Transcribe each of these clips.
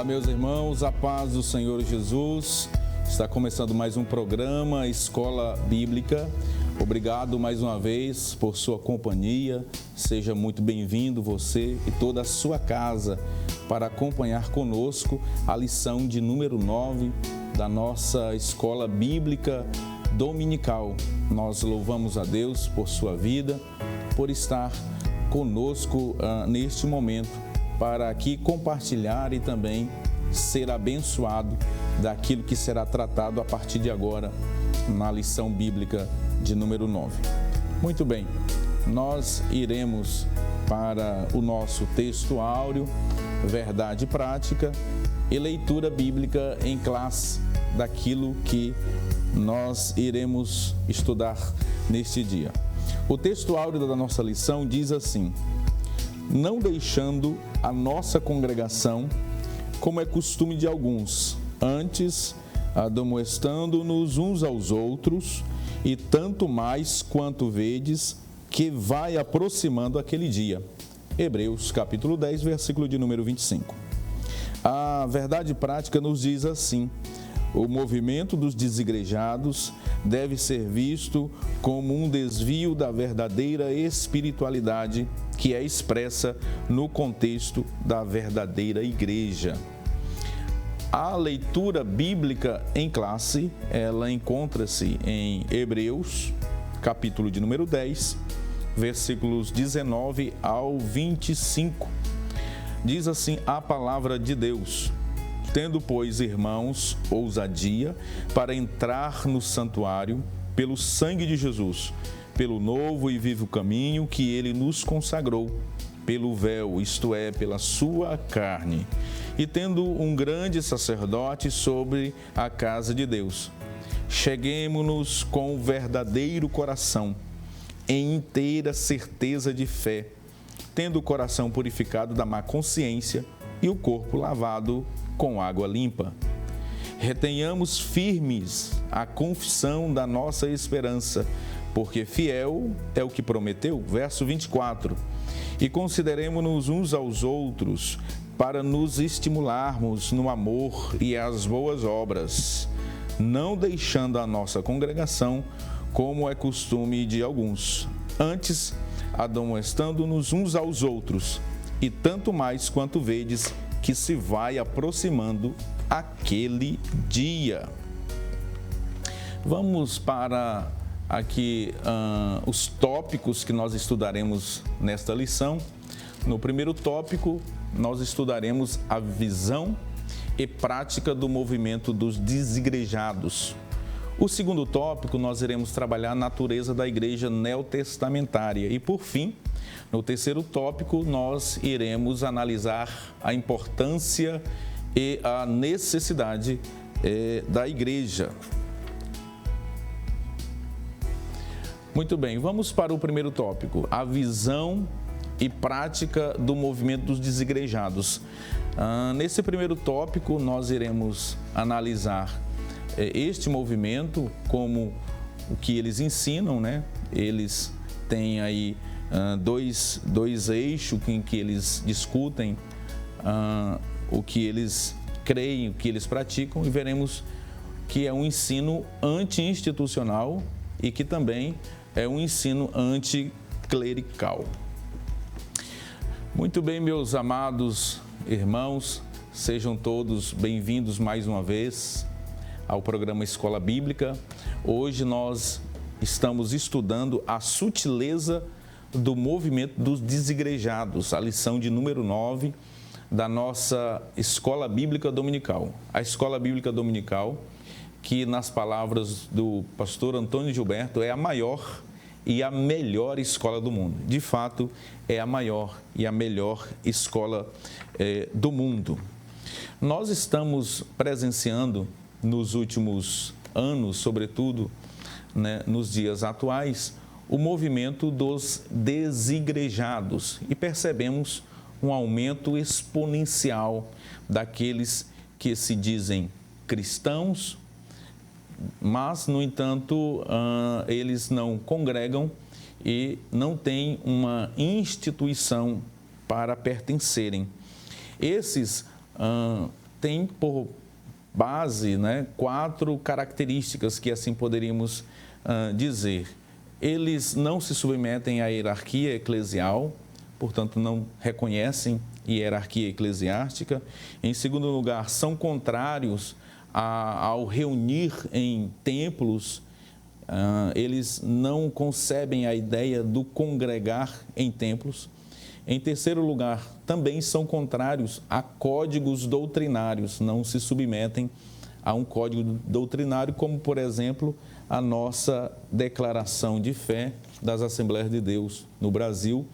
meus irmãos, a paz do Senhor Jesus. Está começando mais um programa Escola Bíblica. Obrigado mais uma vez por sua companhia. Seja muito bem-vindo você e toda a sua casa para acompanhar conosco a lição de número 9 da nossa Escola Bíblica Dominical. Nós louvamos a Deus por sua vida, por estar conosco neste momento, para aqui compartilhar e também ser abençoado daquilo que será tratado a partir de agora na lição bíblica de número 9. Muito bem, nós iremos para o nosso texto áureo, verdade prática e leitura bíblica em classe daquilo que nós iremos estudar neste dia. O texto áureo da nossa lição diz assim: não deixando a nossa congregação, como é costume de alguns, antes admoestando-nos uns aos outros, e tanto mais quanto vedes que vai aproximando aquele dia. Hebreus capítulo 10, versículo de número 25. A verdade prática nos diz assim: o movimento dos desigrejados deve ser visto como um desvio da verdadeira espiritualidade que é expressa no contexto da verdadeira igreja. A leitura bíblica em classe, ela encontra-se em Hebreus, capítulo de número 10, versículos 19 ao 25. Diz assim a palavra de Deus: tendo, pois, irmãos, ousadia para entrar no santuário pelo sangue de Jesus, pelo novo e vivo caminho que ele nos consagrou, pelo véu, isto é, pela sua carne, e tendo um grande sacerdote sobre a casa de Deus, cheguemo-nos com o verdadeiro coração, em inteira certeza de fé, tendo o coração purificado da má consciência e o corpo lavado com água limpa. Retenhamos firmes a confissão da nossa esperança, porque fiel é o que prometeu. Verso 24. E consideremo-nos uns aos outros para nos estimularmos no amor e as boas obras, não deixando a nossa congregação, como é costume de alguns, antes admoestando-nos uns aos outros, e tanto mais quanto vedes que se vai aproximando aquele dia. Vamos para aqui os tópicos que nós estudaremos nesta lição. No primeiro tópico, nós estudaremos a visão e prática do movimento dos desigrejados. O segundo tópico, nós iremos trabalhar a natureza da igreja neotestamentária. E, por fim, no terceiro tópico, nós iremos analisar a importância e a necessidade da igreja. Muito bem, vamos para o primeiro tópico, a visão e prática do movimento dos desigrejados. Nesse primeiro tópico, nós iremos analisar este movimento, como o que eles ensinam, né? Eles têm aí dois eixos em que eles discutem o que eles creem, o que eles praticam, e veremos que é um ensino anti-institucional e que também é um ensino anticlerical. Muito bem, meus amados irmãos, sejam todos bem-vindos mais uma vez ao programa Escola Bíblica. Hoje nós estamos estudando a sutileza do movimento dos desigrejados, a lição de número 9 da nossa Escola Bíblica Dominical. A Escola Bíblica Dominical, que nas palavras do pastor Antônio Gilberto, é a maior e a melhor escola do mundo. De fato, é a maior e a melhor escola do mundo. Nós estamos presenciando nos últimos anos, sobretudo, né, nos dias atuais, o movimento dos desigrejados, e percebemos um aumento exponencial daqueles que se dizem cristãos, mas, no entanto, eles não congregam e não têm uma instituição para pertencerem. Esses tem por base, né, 4 características que assim poderíamos dizer. Eles não se submetem à hierarquia eclesial, portanto, não reconhecem hierarquia eclesiástica. Em segundo lugar, são contrários ao reunir em templos. Eles não concebem a ideia do congregar em templos. Em terceiro lugar, também são contrários a códigos doutrinários, não se submetem a um código doutrinário, como, por exemplo, a nossa declaração de fé das Assembleias de Deus no Brasil,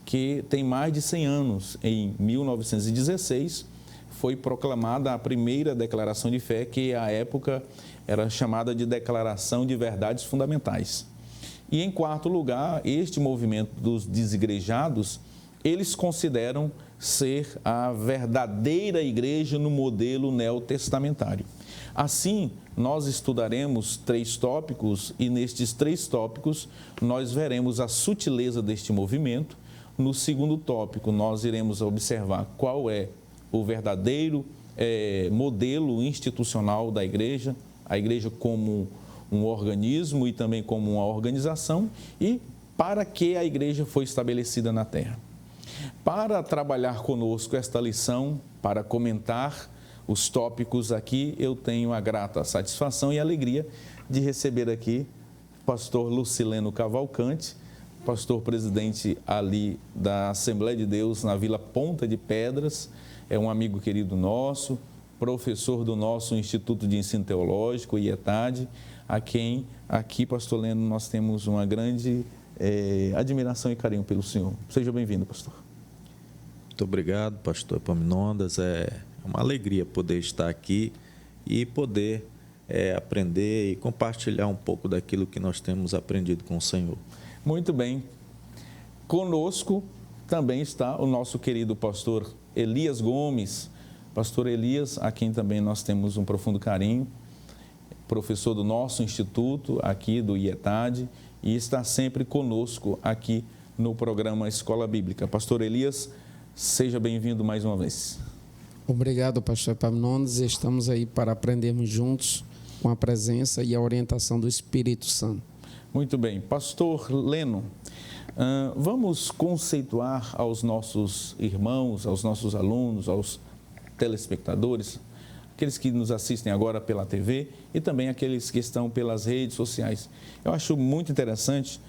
que tem mais de 100 anos. Em 1916, foi proclamada a primeira declaração de fé, que à época era chamada de Declaração de Verdades Fundamentais. E em quarto lugar, este movimento dos desigrejados, eles consideram ser a verdadeira igreja no modelo neotestamentário. Assim, nós estudaremos 3 tópicos e nestes 3 tópicos nós veremos a sutileza deste movimento. No segundo tópico, nós iremos observar qual é o verdadeiro modelo institucional da igreja, a igreja como um organismo e também como uma organização, e para que a igreja foi estabelecida na terra. Para trabalhar conosco esta lição, para comentar os tópicos aqui, eu tenho a grata satisfação e alegria de receber aqui o pastor Lucileno Cavalcante, pastor presidente ali da Assembleia de Deus na Vila Ponta de Pedras, é um amigo querido nosso, professor do nosso Instituto de Ensino Teológico, IETAD, a quem aqui, pastor Leno, nós temos uma grande admiração e carinho pelo senhor. Seja bem-vindo, pastor. Muito obrigado, pastor Epaminondas. É uma alegria poder estar aqui e poder aprender e compartilhar um pouco daquilo que nós temos aprendido com o Senhor. Muito bem. Conosco também está o nosso querido pastor Elias Gomes. Pastor Elias, a quem também nós temos um profundo carinho, professor do nosso instituto, aqui do IETAD, e está sempre conosco aqui no programa Escola Bíblica. Pastor Elias, seja bem-vindo mais uma vez. Obrigado, pastor Epaminondas. Estamos aí para aprendermos juntos com a presença e a orientação do Espírito Santo. Muito bem. Pastor Leno, vamos conceituar aos nossos irmãos, aos nossos alunos, aos telespectadores, aqueles que nos assistem agora pela TV e também aqueles que estão pelas redes sociais. Eu acho muito interessante,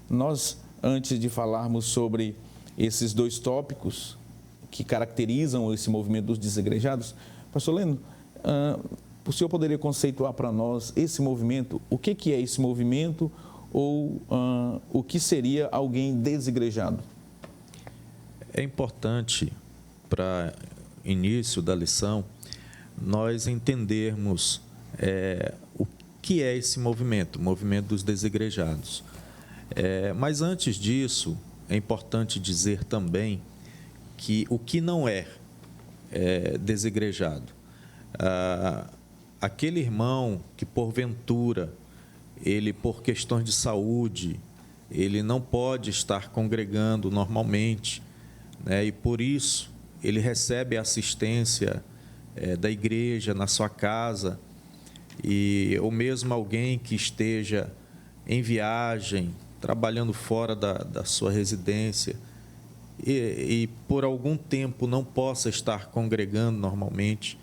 nós, antes de falarmos sobre esses 2 tópicos que caracterizam esse movimento dos desigrejados, pastor Leno, o senhor poderia conceituar para nós esse movimento? O que é esse movimento ou o que seria alguém desigrejado? É importante, para início da lição, nós entendermos o que é esse movimento, o movimento dos desigrejados. Mas antes disso, é importante dizer também que o que não é desigrejado. Aquele irmão que, porventura, ele, por questões de saúde, ele não pode estar congregando normalmente, né? E por isso ele recebe a assistência da igreja na sua casa, ou mesmo alguém que esteja em viagem, trabalhando fora da sua residência, e por algum tempo não possa estar congregando normalmente,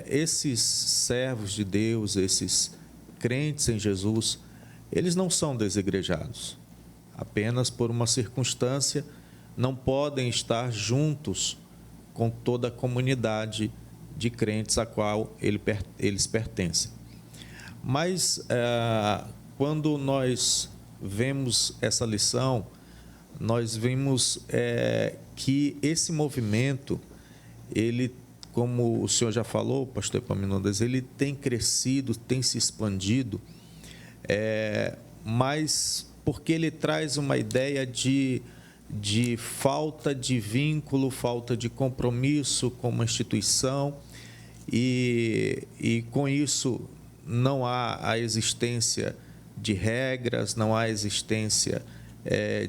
esses servos de Deus, esses crentes em Jesus, eles não são desigrejados. Apenas por uma circunstância não podem estar juntos com toda a comunidade de crentes a qual eles pertencem. Mas quando nós vemos essa lição, nós vimos que esse movimento, ele, como o senhor já falou, pastor Epaminondas, ele tem crescido, tem se expandido, mas porque ele traz uma ideia de falta de vínculo, falta de compromisso com uma instituição, e com isso não há a existência de regras, não há a existência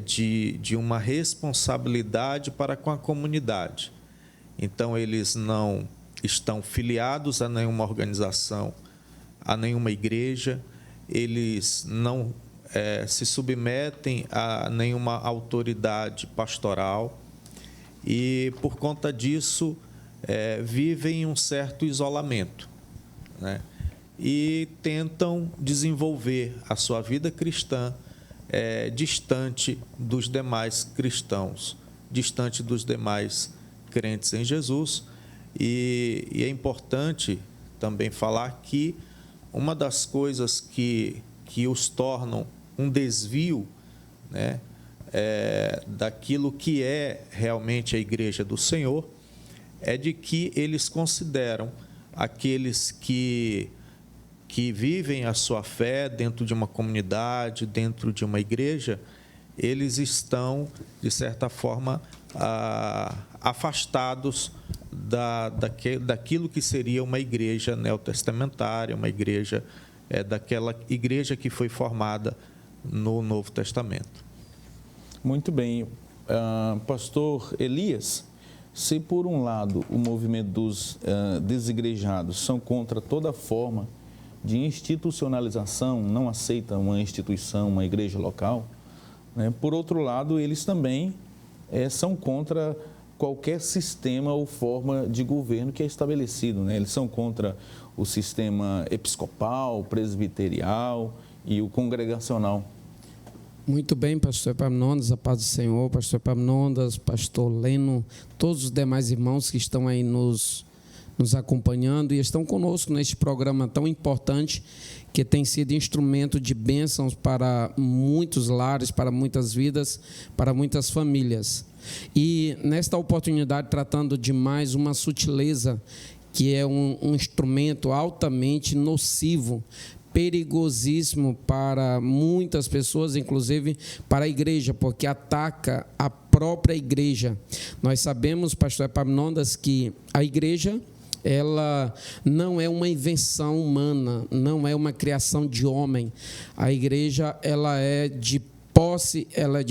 de uma responsabilidade para com a comunidade. Então, eles não estão filiados a nenhuma organização, a nenhuma igreja, eles não se submetem a nenhuma autoridade pastoral e, por conta disso, vivem um certo isolamento, né? E tentam desenvolver a sua vida cristã distante dos demais cristãos, distante dos demais crentes em Jesus. E é importante também falar que uma das coisas que os tornam um desvio, né, daquilo que é realmente a Igreja do Senhor, é de que eles consideram aqueles que vivem a sua fé dentro de uma comunidade, dentro de uma igreja, eles estão, de certa forma, afastados daquilo que seria uma igreja neotestamentária, uma igreja, daquela igreja que foi formada no Novo Testamento. Muito bem. Pastor Elias, se por um lado o movimento dos desigrejados são contra toda forma de institucionalização, não aceita uma instituição, uma igreja local, né? Por outro lado, eles também são contra qualquer sistema ou forma de governo que é estabelecido, né? Eles são contra o sistema episcopal, presbiterial e o congregacional. Muito bem, pastor Epaminondas, a paz do Senhor, pastor Epaminondas, pastor Leno, todos os demais irmãos que estão aí nos acompanhando e estão conosco neste programa tão importante que tem sido instrumento de bênçãos para muitos lares, para muitas vidas, para muitas famílias. E nesta oportunidade, tratando de mais uma sutileza, que é um instrumento altamente nocivo, perigosíssimo para muitas pessoas, inclusive para a igreja, porque ataca a própria igreja. Nós sabemos, pastor Epaminondas, que a igreja, ela não é uma invenção humana, não é uma criação de homem. A igreja, ela é de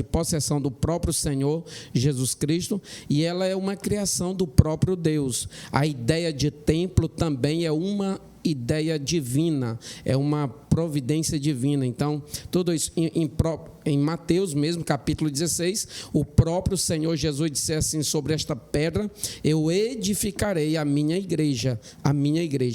possessão do próprio Senhor Jesus Cristo e ela é uma criação do próprio Deus. A ideia de templo também é uma ideia divina, é uma providência divina. Então, tudo isso em Mateus mesmo, capítulo 16, o próprio Senhor Jesus disse assim: sobre esta pedra eu edificarei a minha igreja.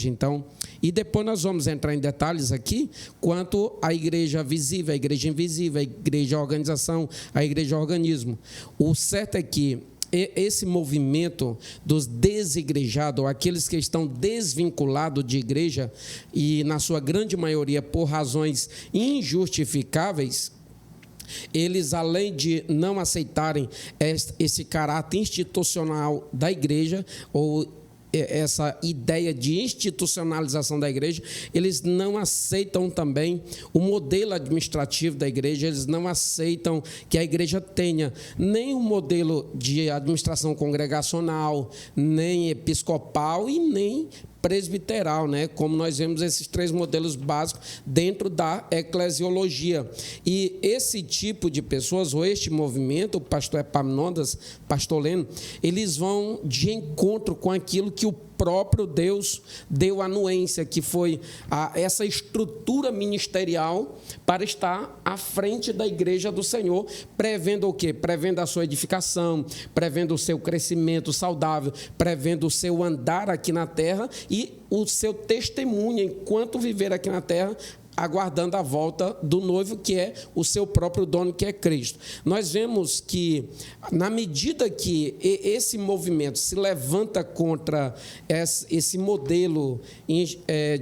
Então, e depois nós vamos entrar em detalhes aqui quanto à igreja visível, a igreja invisível, a igreja organização, a igreja organismo. O certo é que esse movimento dos desigrejados, ou aqueles que estão desvinculados de igreja, e na sua grande maioria por razões injustificáveis, eles, além de não aceitarem esse caráter institucional da igreja, ou essa ideia de institucionalização da igreja, eles não aceitam também o modelo administrativo da igreja, eles não aceitam que a igreja tenha nem um modelo de administração congregacional, nem episcopal e nem presbiteral, né? Como nós vemos esses três modelos básicos dentro da eclesiologia. E esse tipo de pessoas, ou este movimento, o pastor Epaminondas, pastor Leno, eles vão de encontro com aquilo que o próprio Deus deu anuência, que foi essa estrutura ministerial para estar à frente da igreja do Senhor, prevendo o quê? Prevendo a sua edificação, prevendo o seu crescimento saudável, prevendo o seu andar aqui na terra e o seu testemunho enquanto viver aqui na terra, aguardando a volta do noivo, que é o seu próprio dono, que é Cristo. Nós vemos que, na medida que esse movimento se levanta contra esse modelo,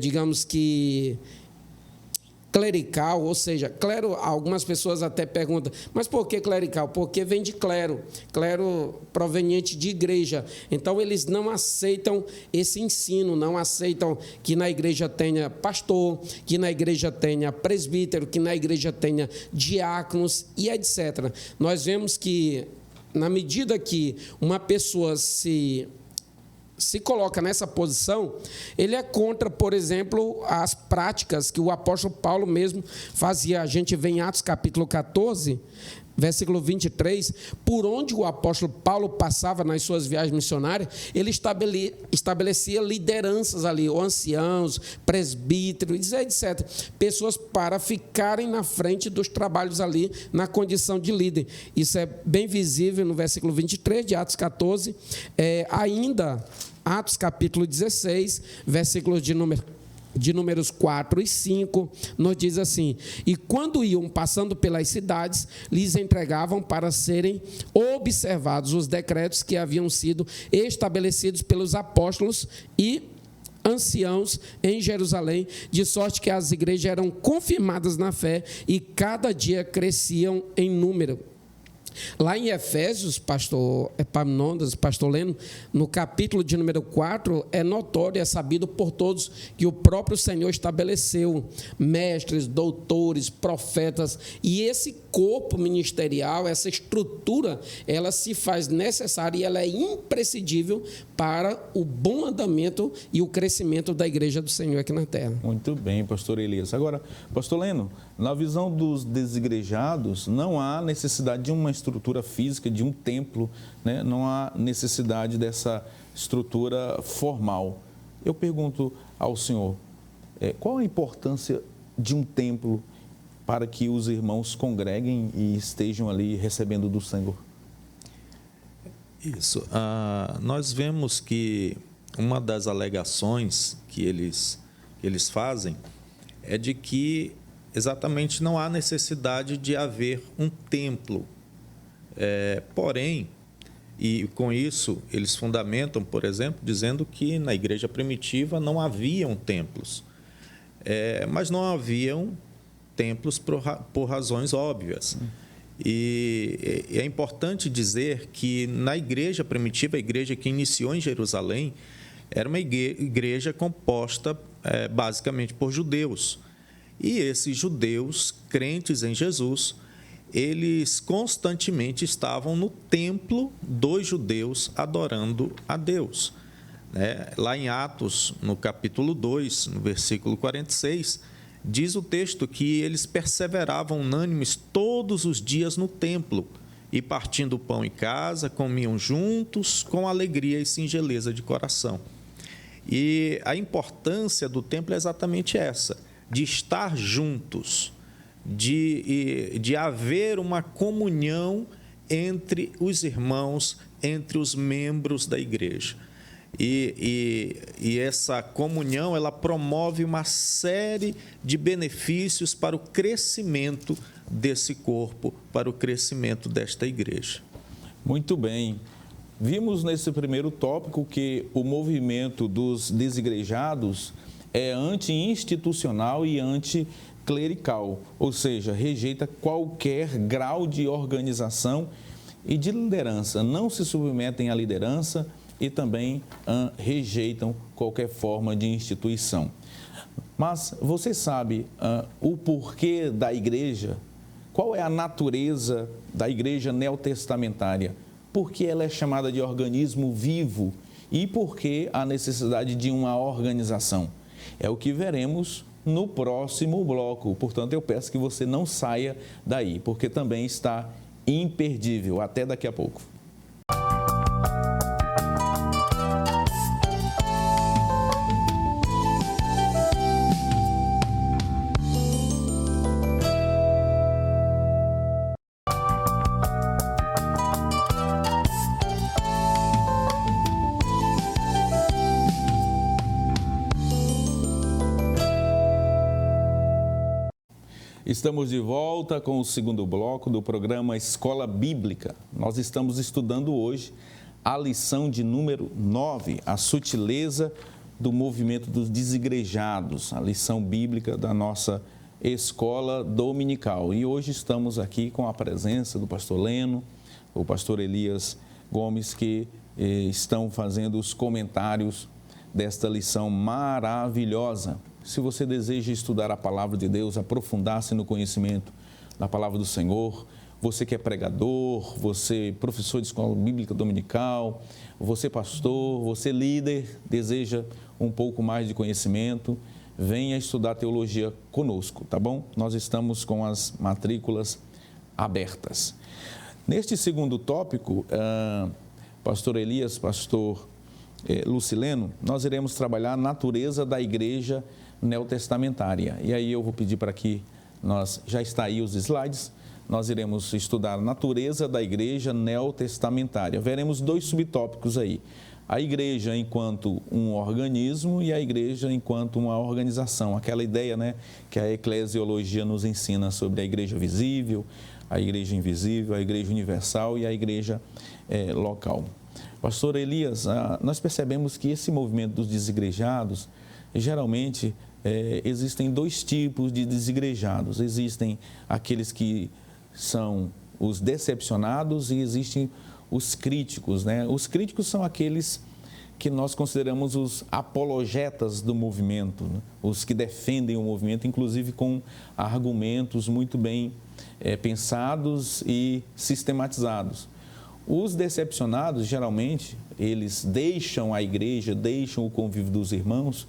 digamos que clerical, ou seja, clero, algumas pessoas até perguntam, mas por que clerical? Porque vem de clero proveniente de igreja. Então, eles não aceitam esse ensino, não aceitam que na igreja tenha pastor, que na igreja tenha presbítero, que na igreja tenha diáconos e etc. Nós vemos que, na medida que uma pessoa se se coloca nessa posição, ele é contra, por exemplo, as práticas que o apóstolo Paulo mesmo fazia. A gente vê em Atos capítulo 14, versículo 23, por onde o apóstolo Paulo passava nas suas viagens missionárias, ele estabelecia lideranças ali, ou anciãos, presbíteros, etc. Pessoas para ficarem na frente dos trabalhos ali, na condição de líder. Isso é bem visível no versículo 23 de Atos 14. Ainda, Atos capítulo 16, versículos de números 4 e 5, nos diz assim: e quando iam passando pelas cidades, lhes entregavam para serem observados os decretos que haviam sido estabelecidos pelos apóstolos e anciãos em Jerusalém, de sorte que as igrejas eram confirmadas na fé e cada dia cresciam em número. Lá em Efésios, pastor Epaminondas, pastor Leno, no capítulo de número 4, é notório, é sabido por todos que o próprio Senhor estabeleceu mestres, doutores, profetas, e esse corpo ministerial, essa estrutura, ela se faz necessária e ela é imprescindível para o bom andamento e o crescimento da igreja do Senhor aqui na terra. Muito bem, pastor Elias. Agora, pastor Leno, na visão dos desigrejados, não há necessidade de uma estrutura física, de um templo, né? Não há necessidade dessa estrutura formal. Eu pergunto ao senhor, qual a importância de um templo para que os irmãos congreguem e estejam ali recebendo do Senhor? Isso. Nós vemos que uma das alegações que eles fazem é de que exatamente não há necessidade de haver um templo. Porém, e com isso eles fundamentam, por exemplo, dizendo que na igreja primitiva não haviam templos. Mas não haviam templos por razões óbvias. E é importante dizer que na igreja primitiva, a igreja que iniciou em Jerusalém, era uma igreja composta basicamente por judeus. E esses judeus, crentes em Jesus, eles constantemente estavam no templo dos judeus adorando a Deus. Lá em Atos, no capítulo 2, no versículo 46, diz o texto que eles perseveravam unânimes todos os dias no templo e, partindo o pão em casa, comiam juntos com alegria e singeleza de coração. E a importância do templo é exatamente essa, de estar juntos, de haver uma comunhão entre os irmãos, entre os membros da igreja. E essa comunhão, ela promove uma série de benefícios para o crescimento desse corpo, para o crescimento desta igreja. Muito bem. Vimos nesse primeiro tópico que o movimento dos desigrejados é anti-institucional e anticlerical, ou seja, rejeita qualquer grau de organização e de liderança, não se submetem à liderança e também rejeitam qualquer forma de instituição. Mas você sabe o porquê da igreja? Qual é a natureza da igreja neotestamentária? Por que ela é chamada de organismo vivo? E por que a necessidade de uma organização? É o que veremos no próximo bloco. Portanto, eu peço que você não saia daí, porque também está imperdível. Até daqui a pouco. Estamos de volta com o segundo bloco do programa Escola Bíblica. Nós estamos estudando hoje a lição de número 9, a sutileza do movimento dos desigrejados, a lição bíblica da nossa escola dominical. E hoje estamos aqui com a presença do pastor Leno, o pastor Elias Gomes, que estão fazendo os comentários desta lição maravilhosa. Se você deseja estudar a palavra de Deus, aprofundar-se no conhecimento da palavra do Senhor, você que é pregador, você professor de escola bíblica dominical, você pastor, você líder, deseja um pouco mais de conhecimento, venha estudar teologia conosco, tá bom? Nós estamos com as matrículas abertas. Neste segundo tópico, pastor Elias, pastor Lucileno, nós iremos trabalhar a natureza da igreja neotestamentária. E aí eu vou pedir para que já está aí os slides, nós iremos estudar a natureza da igreja neotestamentária. Veremos 2 subtópicos aí. A igreja enquanto um organismo e a igreja enquanto uma organização. Aquela ideia, né, que a eclesiologia nos ensina sobre a igreja visível, a igreja invisível, a igreja universal e a igreja local. Pastor Elias, nós percebemos que esse movimento dos desigrejados, geralmente existem 2 tipos de desigrejados. Existem aqueles que são os decepcionados e existem os críticos, né? Os críticos são aqueles que nós consideramos os apologetas do movimento, né? Os que defendem o movimento, inclusive com argumentos muito bem pensados e sistematizados. Os decepcionados, geralmente, eles deixam a igreja, deixam o convívio dos irmãos,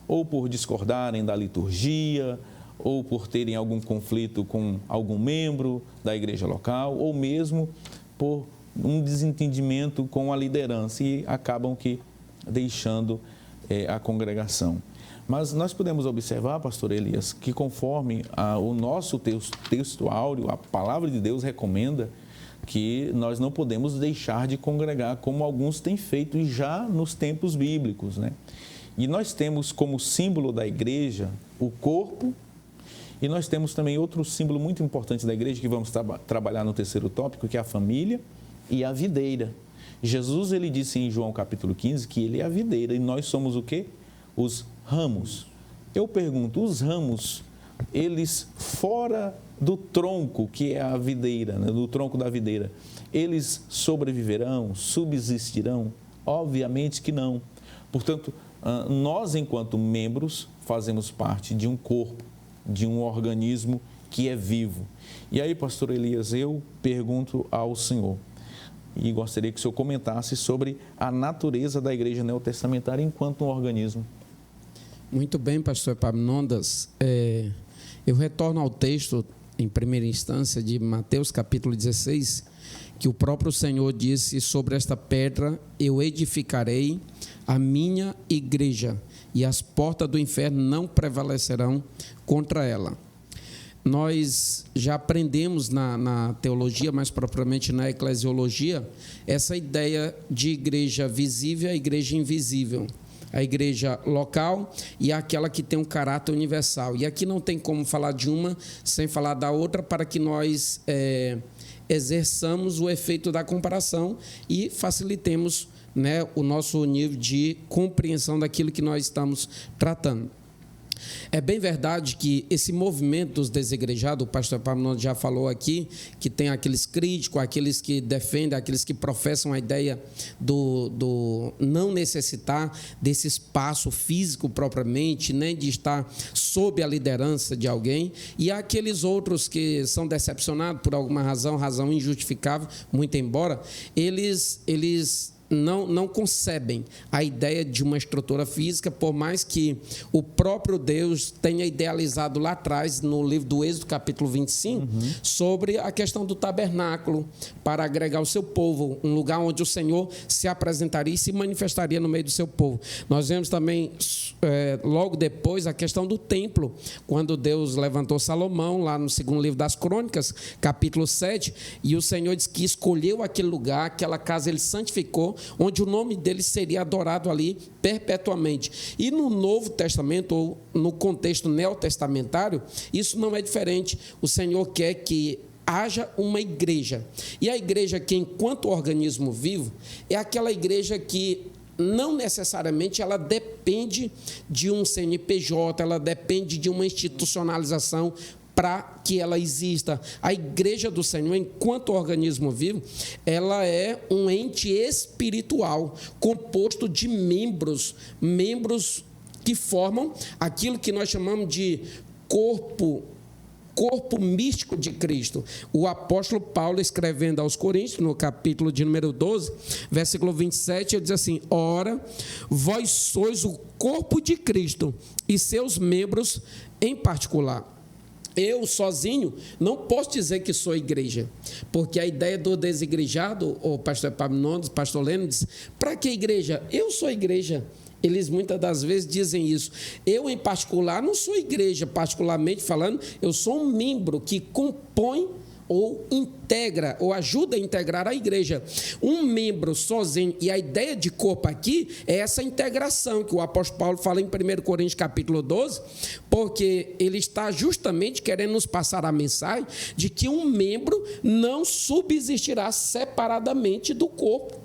ou por discordarem da liturgia, ou por terem algum conflito com algum membro da igreja local, ou mesmo por um desentendimento com a liderança e acabam deixando a congregação. Mas nós podemos observar, pastor Elias, que conforme o nosso texto áureo, a palavra de Deus recomenda que nós não podemos deixar de congregar, como alguns têm feito já nos tempos bíblicos, né? E nós temos como símbolo da igreja o corpo, e nós temos também outro símbolo muito importante da igreja, que vamos trabalhar no terceiro tópico, que é a família e a videira. Jesus, ele disse em João capítulo 15 que ele é a videira, e nós somos o quê? Os ramos. Eu pergunto, os ramos, eles fora do tronco, que é a videira, né? Do tronco da videira, eles sobreviverão, subsistirão? Obviamente que não. Portanto, nós, enquanto membros, fazemos parte de um corpo, de um organismo que é vivo. E aí, pastor Elias, eu pergunto ao senhor, e gostaria que o senhor comentasse sobre a natureza da igreja neotestamentária enquanto um organismo. Muito bem, pastor Epaminondas. Eu retorno ao texto, em primeira instância, de Mateus capítulo 16, que o próprio Senhor disse: sobre esta pedra eu edificarei a minha igreja, e as portas do inferno não prevalecerão contra ela. Nós já aprendemos na teologia, mais propriamente na eclesiologia, essa ideia de igreja visível e a igreja invisível. A igreja local e aquela que tem um caráter universal. E aqui não tem como falar de uma sem falar da outra, para que nós exerçamos o efeito da comparação e facilitemos, né, o nosso nível de compreensão daquilo que nós estamos tratando. É bem verdade que esse movimento dos desigrejados, o pastor Epaminondas já falou aqui, que tem aqueles críticos, aqueles que defendem, aqueles que professam a ideia do não necessitar desse espaço físico propriamente, nem de estar sob a liderança de alguém, e há aqueles outros que são decepcionados por alguma razão injustificável, muito embora, eles não concebem a ideia de uma estrutura física, por mais que o próprio Deus tenha idealizado lá atrás, no livro do Êxodo, capítulo 25, sobre a questão do tabernáculo, para agregar o seu povo, um lugar onde o Senhor se apresentaria e se manifestaria no meio do seu povo. Nós vemos também, logo depois, a questão do templo, quando Deus levantou Salomão, lá no segundo livro das Crônicas, capítulo 7, e o Senhor diz que escolheu aquele lugar, aquela casa ele santificou, onde o nome dele seria adorado ali perpetuamente. E no Novo Testamento, ou no contexto neotestamentário, isso não é diferente. O Senhor quer que haja uma igreja. E a igreja que, enquanto organismo vivo, é aquela igreja que não necessariamente ela depende de um CNPJ, ela depende de uma institucionalização para que ela exista. A igreja do Senhor, enquanto organismo vivo, ela é um ente espiritual, composto de membros que formam aquilo que nós chamamos de corpo corpo místico de Cristo. O apóstolo Paulo, escrevendo aos Coríntios, no capítulo de número 12, versículo 27, ele diz assim: ora, vós sois o corpo de Cristo e seus membros em particular. Eu, sozinho, não posso dizer que sou igreja, porque a ideia do desigrejado, o pastor Epaminondas, pastor Leno, diz: para que igreja? Eu sou igreja. Eles muitas das vezes dizem isso. Eu, em particular, não sou igreja, particularmente falando, eu sou um membro que compõe ou integra, ou ajuda a integrar a igreja. Um membro sozinho, e a ideia de corpo aqui é essa integração que o apóstolo Paulo fala em 1 Coríntios capítulo 12, porque ele está justamente querendo nos passar a mensagem de que um membro não subsistirá separadamente do corpo.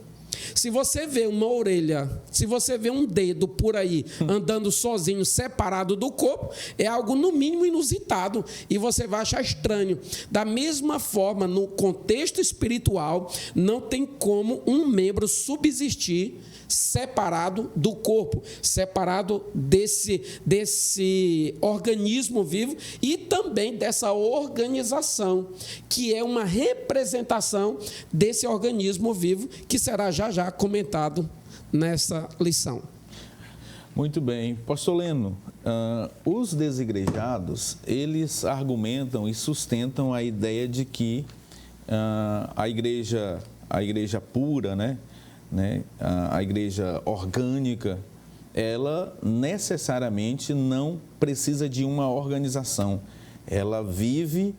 Se você vê uma orelha, se você vê um dedo por aí andando sozinho, separado do corpo, é algo no mínimo inusitado e você vai achar estranho. Da mesma forma, no contexto espiritual, não tem como um membro subsistir separado do corpo, separado desse organismo vivo e também dessa organização, que é uma representação desse organismo vivo, que será já comentado nessa lição. Muito bem. Pastor Leno, os desigrejados, eles argumentam e sustentam a ideia de que a igreja pura, a igreja orgânica, ela necessariamente não precisa de uma organização. Ela vive,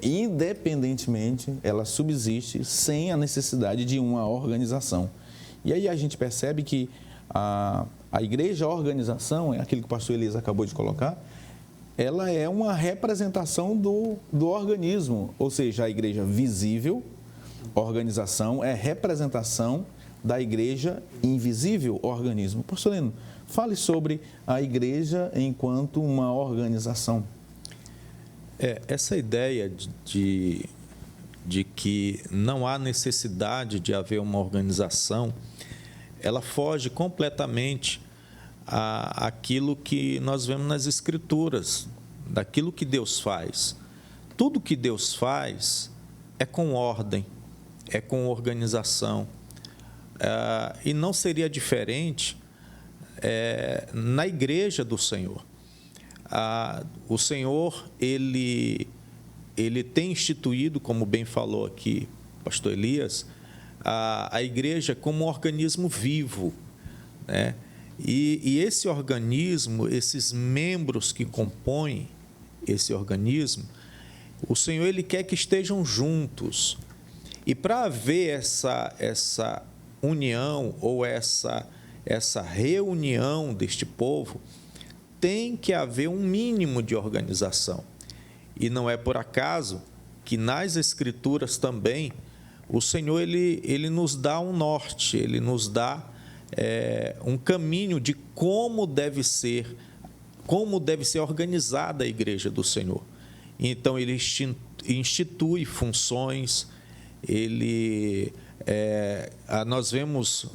independentemente, ela subsiste sem a necessidade de uma organização. E aí a gente percebe que a igreja organização, é aquilo que o pastor Elias acabou de colocar, ela é uma representação do organismo, ou seja, a igreja visível, organização, é representação da igreja invisível, organismo. Pastor Leno, fale sobre a igreja enquanto uma organização. Essa ideia de que não há necessidade de haver uma organização, ela foge completamente àquilo que nós vemos nas Escrituras, daquilo que Deus faz. Tudo que Deus faz é com ordem, é com organização. E não seria diferente na igreja do Senhor. O Senhor, ele tem instituído, como bem falou aqui o pastor Elias, a igreja como um organismo vivo, né? E esse organismo, esses membros que compõem esse organismo, o Senhor, ele quer que estejam juntos. E para haver essa união ou essa reunião deste povo, tem que haver um mínimo de organização. E não é por acaso que nas Escrituras também o Senhor ele nos dá um norte, ele nos dá um caminho de como deve ser organizada a igreja do Senhor. Então ele institui funções. Nós vemos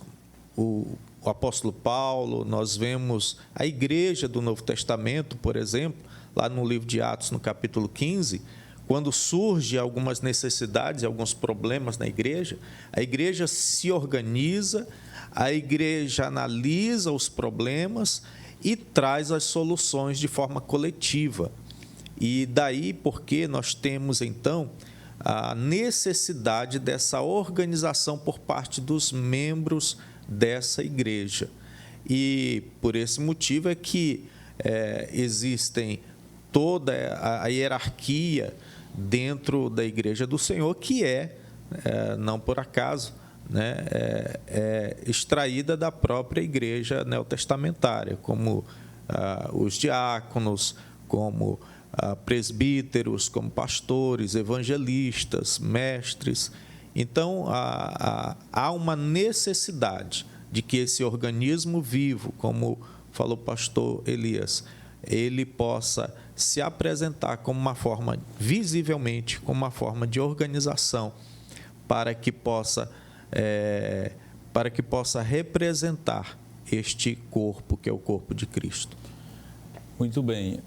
o apóstolo Paulo, nós vemos a igreja do Novo Testamento, por exemplo, lá no livro de Atos, no capítulo 15, quando surgem algumas necessidades, alguns problemas na igreja, a igreja se organiza, a igreja analisa os problemas e traz as soluções de forma coletiva. E daí porque nós temos, então, a necessidade dessa organização por parte dos membros dessa igreja. E por esse motivo é que existem toda a hierarquia dentro da igreja do Senhor, que não por acaso, extraída da própria igreja neotestamentária, como os diáconos, como presbíteros, como pastores, evangelistas, mestres. Então, há uma necessidade de que esse organismo vivo, como falou o pastor Elias, ele possa se apresentar como uma forma, visivelmente, como uma forma de organização, para que possa representar este corpo, que é o corpo de Cristo. Muito bem.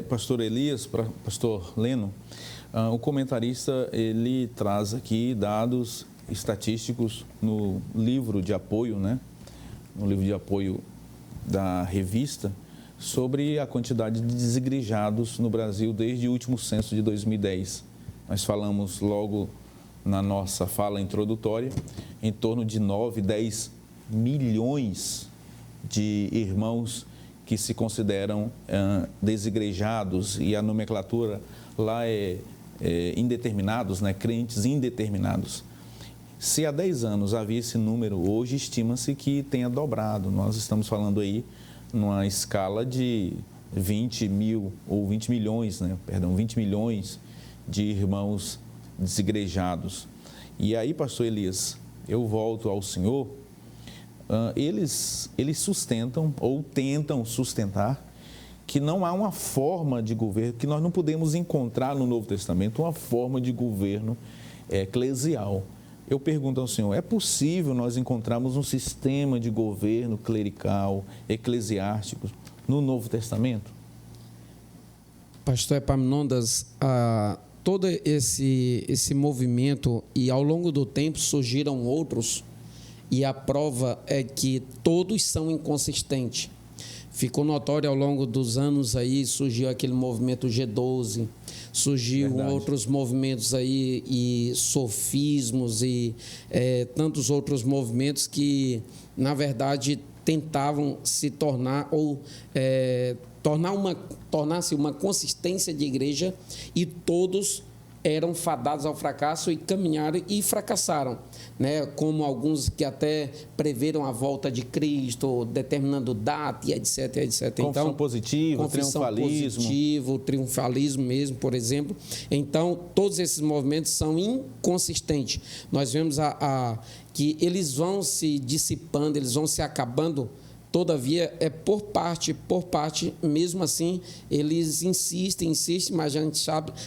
Pastor Elias, pastor Leno, o comentarista, ele traz aqui dados estatísticos no livro de apoio, né? No livro de apoio da revista, sobre a quantidade de desigrejados no Brasil desde o último censo de 2010. Nós falamos logo na nossa fala introdutória, em torno de 9, 10 milhões de irmãos que se consideram desigrejados, e a nomenclatura lá é indeterminados, né? Crentes indeterminados. Se há 10 anos havia esse número, hoje estima-se que tenha dobrado. Nós estamos falando aí numa escala de 20 mil, ou 20 milhões, né? Perdão, 20 milhões de irmãos desigrejados. E aí, pastor Elias, eu volto ao senhor. Eles sustentam ou tentam sustentar que não há uma forma de governo, que nós não podemos encontrar no Novo Testamento uma forma de governo eclesial. Eu pergunto ao senhor, é possível nós encontrarmos um sistema de governo clerical, eclesiástico no Novo Testamento? Pastor Epaminondas, todo esse movimento, e ao longo do tempo surgiram outros, e a prova é que todos são inconsistentes. Ficou notório ao longo dos anos aí, surgiu aquele movimento G12, surgiu outros movimentos aí, e sofismos, e tantos outros movimentos que, na verdade, tentavam se tornar, ou tornar-se uma consistência de igreja, e todos eram fadados ao fracasso e caminharam e fracassaram, né? Como alguns que até preveram a volta de Cristo, determinando data e etc, etc. Confissão positiva, triunfalismo. Triunfalismo mesmo, por exemplo. Então, todos esses movimentos são inconsistentes. Nós vemos que eles vão se dissipando, eles vão se acabando. Todavia, por parte, mesmo assim, eles insistem, mas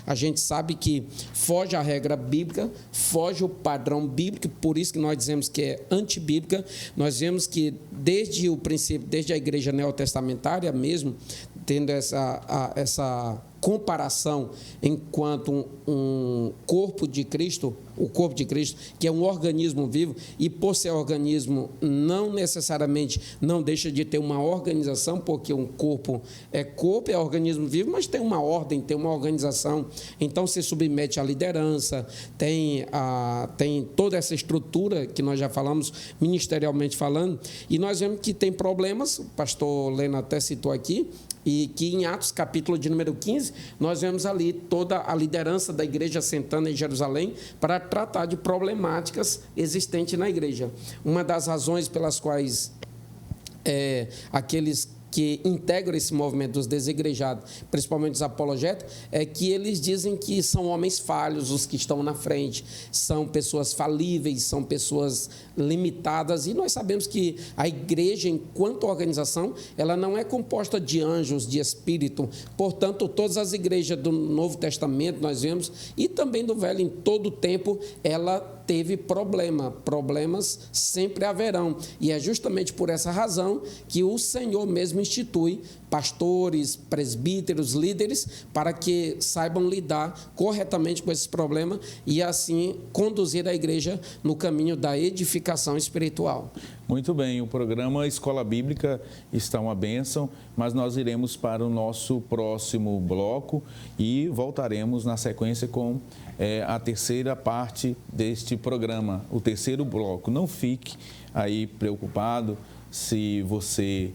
a gente sabe que foge à regra bíblica, foge o padrão bíblico, por isso que nós dizemos que é antibíblica. Nós vemos que desde o princípio, desde a igreja neotestamentária mesmo, tendo essa comparação enquanto um corpo de Cristo, o corpo de Cristo, que é um organismo vivo, e por ser organismo, não necessariamente não deixa de ter uma organização, porque um corpo é organismo vivo, mas tem uma ordem, tem uma organização, então se submete à liderança, tem toda essa estrutura que nós já falamos, ministerialmente falando, e nós vemos que tem problemas, o pastor Leno até citou aqui, e que em Atos, capítulo de número 15, nós vemos ali toda a liderança da igreja sentando em Jerusalém para tratar de problemáticas existentes na igreja. Uma das razões pelas quais aqueles que integram esse movimento dos desigrejados, principalmente os apologetas, é que eles dizem que são homens falhos os que estão na frente, são pessoas falíveis, são pessoas limitadas, e nós sabemos que a igreja, enquanto organização, ela não é composta de anjos, de espírito. Portanto, todas as igrejas do Novo Testamento, nós vemos, e também do Velho, em todo o tempo, ela teve problemas sempre haverão, e é justamente por essa razão que o Senhor mesmo institui pastores, presbíteros, líderes, para que saibam lidar corretamente com esses problemas e assim conduzir a igreja no caminho da edificação espiritual. Muito bem, o programa Escola Bíblica está uma bênção, mas nós iremos para o nosso próximo bloco e voltaremos na sequência com a terceira parte deste programa, o terceiro bloco. Não fique aí preocupado se você,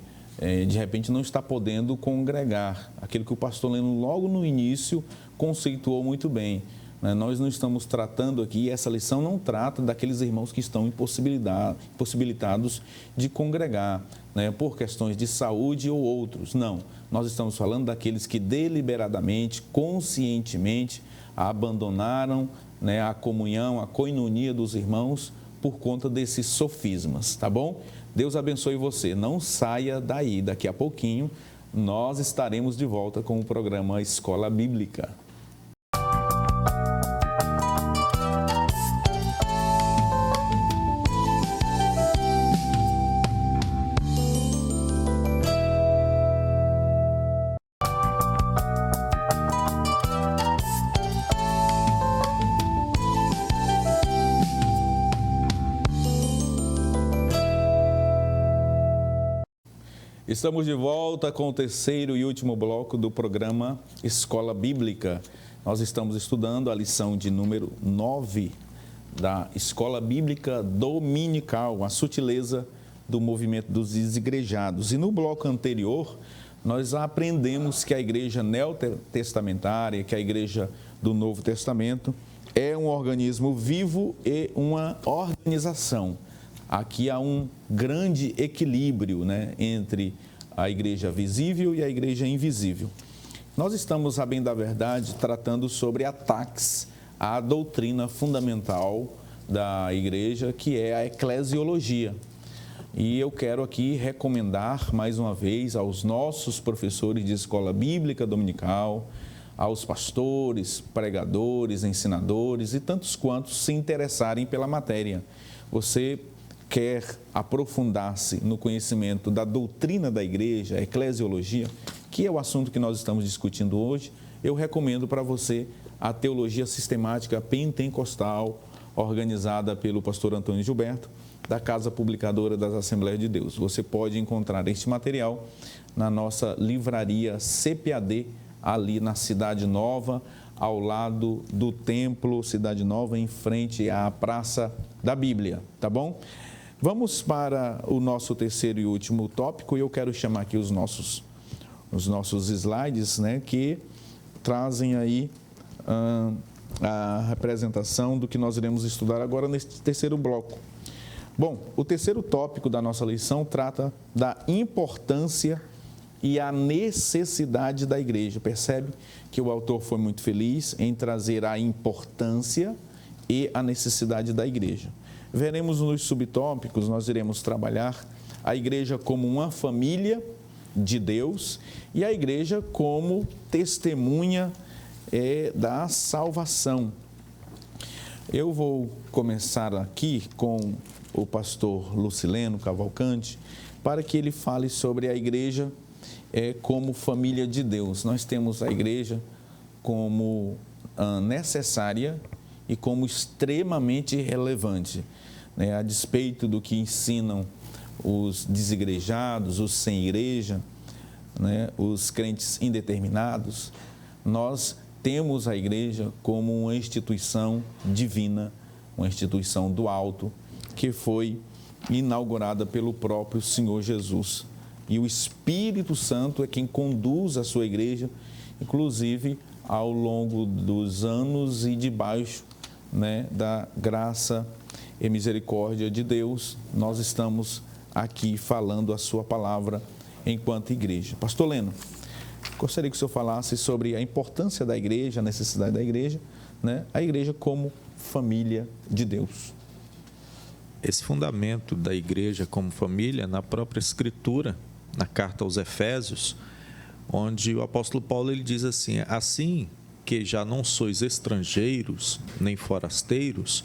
de repente, não está podendo congregar. Aquilo que o pastor Leno logo no início conceituou muito bem. Nós não estamos tratando aqui, essa lição não trata daqueles irmãos que estão impossibilitados de congregar, por questões de saúde ou outros. Não, nós estamos falando daqueles que deliberadamente, conscientemente, abandonaram a comunhão, a coinonia dos irmãos por conta desses sofismas, tá bom? Deus abençoe você. Não saia daí. Daqui a pouquinho nós estaremos de volta com o programa Escola Bíblica. Estamos de volta com o terceiro e último bloco do programa Escola Bíblica. Nós estamos estudando a lição de número 9 da Escola Bíblica Dominical, a sutileza do movimento dos desigrejados. E no bloco anterior, nós aprendemos que a igreja neotestamentária, que a igreja do Novo Testamento, é um organismo vivo e uma organização. Aqui há um grande equilíbrio, né, entre a igreja visível e a igreja invisível. Nós estamos, a bem da verdade, tratando sobre ataques à doutrina fundamental da igreja, que é a eclesiologia. E eu quero aqui recomendar, mais uma vez, aos nossos professores de escola bíblica dominical, aos pastores, pregadores, ensinadores e tantos quantos se interessarem pela matéria. Você quer aprofundar-se no conhecimento da doutrina da igreja, a eclesiologia, que é o assunto que nós estamos discutindo hoje, eu recomendo para você a Teologia Sistemática Pentecostal, organizada pelo pastor Antônio Gilberto, da Casa Publicadora das Assembleias de Deus. Você pode encontrar este material na nossa livraria CPAD, ali na Cidade Nova, ao lado do Templo Cidade Nova, em frente à Praça da Bíblia, tá bom? Vamos para o nosso terceiro e último tópico, e eu quero chamar aqui os nossos slides, né, que trazem aí a representação do que nós iremos estudar agora neste terceiro bloco. Bom, o terceiro tópico da nossa lição trata da importância e a necessidade da igreja. Percebe que o autor foi muito feliz em trazer a importância e a necessidade da igreja. Veremos nos subtópicos, nós iremos trabalhar a igreja como uma família de Deus e a igreja como testemunha da salvação. Eu vou começar aqui com o pastor Lucileno Cavalcante, para que ele fale sobre a igreja como família de Deus. Nós temos a igreja como necessária e como extremamente relevante, né? A despeito do que ensinam os desigrejados, os sem igreja, né? Os crentes indeterminados, nós temos a igreja como uma instituição divina, uma instituição do alto, que foi inaugurada pelo próprio Senhor Jesus. E o Espírito Santo é quem conduz a sua igreja, inclusive ao longo dos anos e debaixo, né, da graça e misericórdia de Deus, nós estamos aqui falando a sua palavra enquanto igreja. Pastor Leno, gostaria que o senhor falasse sobre a importância da igreja, a necessidade da igreja, né, a igreja como família de Deus. Esse fundamento da igreja como família, na própria Escritura, na carta aos Efésios, onde o apóstolo Paulo ele diz assim: assim que já não sois estrangeiros nem forasteiros,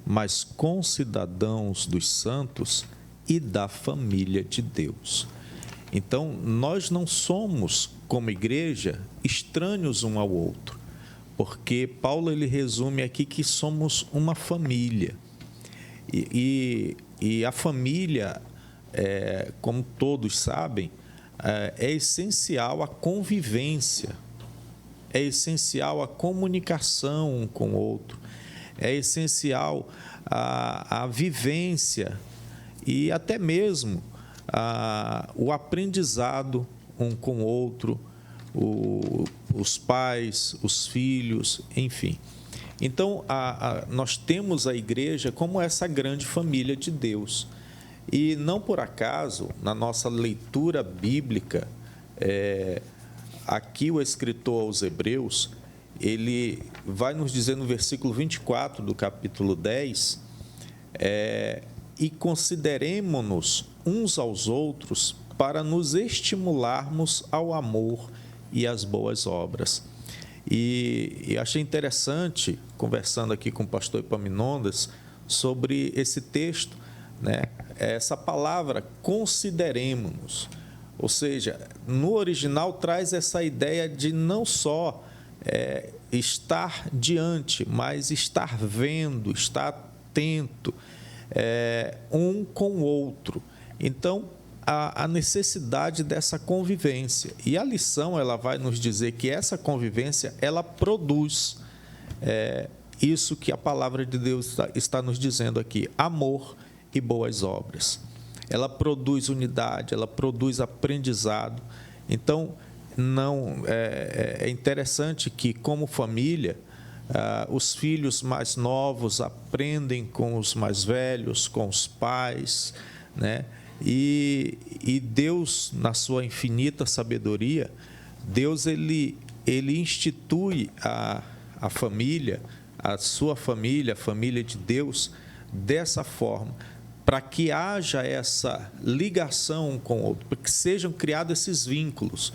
mas concidadãos dos santos e da família de Deus. Então, nós não somos, como igreja, estranhos um ao outro, porque Paulo ele resume aqui que somos uma família. E a família, como todos sabem, é essencial a convivência, é essencial a comunicação um com o outro, é essencial a vivência e até mesmo o aprendizado um com o outro, os pais, os filhos, enfim. Então, nós temos a igreja como essa grande família de Deus. E não por acaso, na nossa leitura bíblica, aqui o escritor aos Hebreus, ele vai nos dizer no versículo 24 do capítulo 10, e consideremo-nos uns aos outros para nos estimularmos ao amor e às boas obras. E achei interessante, conversando aqui com o pastor Epaminondas, sobre esse texto, né? Essa palavra, consideremo-nos. Ou seja, no original traz essa ideia de não só estar diante, mas estar vendo, estar atento um com o outro. Então, a necessidade dessa convivência. E a lição, ela vai nos dizer que essa convivência, ela produz isso que a palavra de Deus está nos dizendo aqui: amor e boas obras. Ela produz unidade, ela produz aprendizado. Então, é interessante que, como família, os filhos mais novos aprendem com os mais velhos, com os pais, né? E Deus, na sua infinita sabedoria, Deus ele institui a família, a sua família, a família de Deus, dessa forma, para que haja essa ligação um com o outro, para que sejam criados esses vínculos.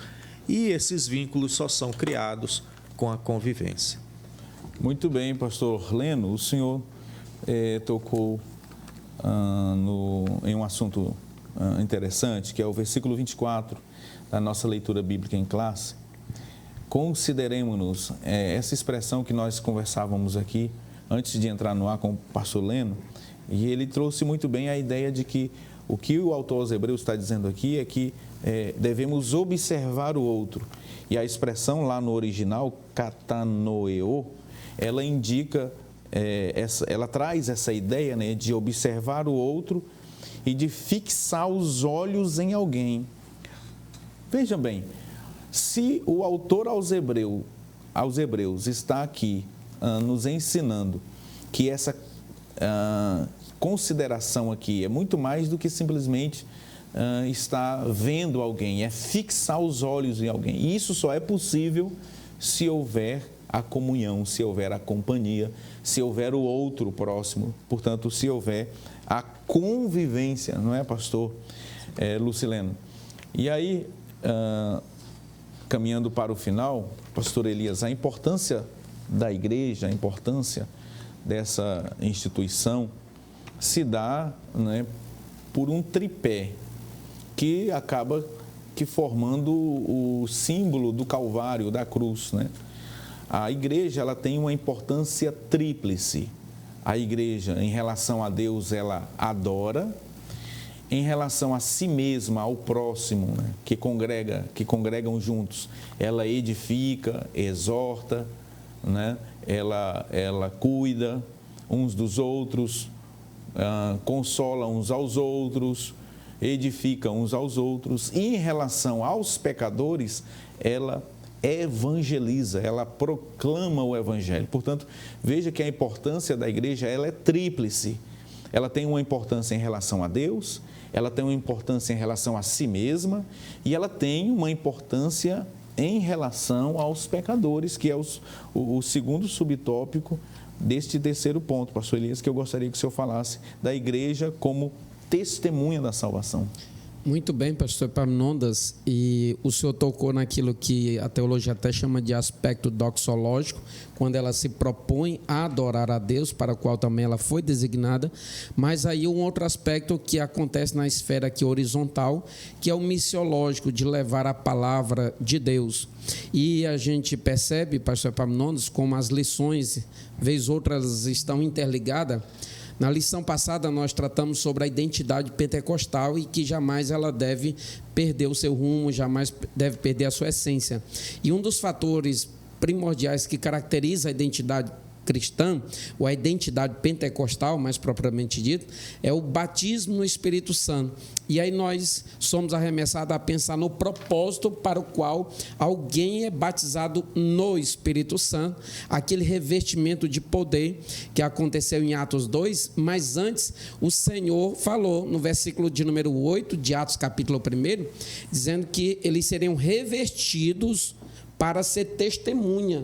E esses vínculos só são criados com a convivência. Muito bem, pastor Leno, o senhor tocou em um assunto interessante, que é o versículo 24 da nossa leitura bíblica em classe. Consideremos-nos, essa expressão que nós conversávamos aqui antes de entrar no ar com o pastor Leno, e ele trouxe muito bem a ideia de que o que o autor aos Hebreus está dizendo aqui é que devemos observar o outro. E a expressão lá no original, katanoeo, ela indica, ela traz essa ideia, né, de observar o outro e de fixar os olhos em alguém. Vejam bem, se o autor aos Hebreus está aqui nos ensinando que essa consideração aqui é muito mais do que simplesmente estar vendo alguém, é fixar os olhos em alguém. E isso só é possível se houver a comunhão, se houver a companhia, se houver o outro próximo, portanto, se houver a convivência, não é, pastor Lucileno? E aí, caminhando para o final, pastor Elias, a importância da igreja, a importância dessa instituição se dá, né, por um tripé que acaba formando o símbolo do Calvário, da cruz, né? A igreja, ela tem uma importância tríplice. A igreja, em relação a Deus, ela adora. Em relação a si mesma, ao próximo, né, que congregam juntos, ela edifica, exorta, né, ela cuida uns dos outros, consola uns aos outros, edifica uns aos outros. E em relação aos pecadores, ela evangeliza, ela proclama o evangelho. Portanto, veja que a importância da igreja, ela é tríplice. Ela tem uma importância em relação a Deus, ela tem uma importância em relação a si mesma e ela tem uma importância em relação aos pecadores, que é o segundo subtópico deste terceiro ponto, pastor Elias, que eu gostaria que o senhor falasse da igreja como testemunha da salvação. Muito bem, pastor Epaminondas, e o senhor tocou naquilo que a teologia até chama de aspecto doxológico, quando ela se propõe a adorar a Deus, para o qual também ela foi designada, mas aí um outro aspecto que acontece na esfera aqui horizontal, que é o missiológico, de levar a palavra de Deus. E a gente percebe, pastor Epaminondas, como as lições, vez outras, estão interligadas. Na lição passada, nós tratamos sobre a identidade pentecostal e que jamais ela deve perder o seu rumo, jamais deve perder a sua essência. E um dos fatores primordiais que caracteriza a identidade cristã, ou a identidade pentecostal, mais propriamente dito, é o batismo no Espírito Santo. E aí nós somos arremessados a pensar no propósito para o qual alguém é batizado no Espírito Santo, aquele revestimento de poder que aconteceu em Atos 2, mas antes o Senhor falou no versículo de número 8 de Atos capítulo 1, dizendo que eles seriam revestidos para ser testemunha,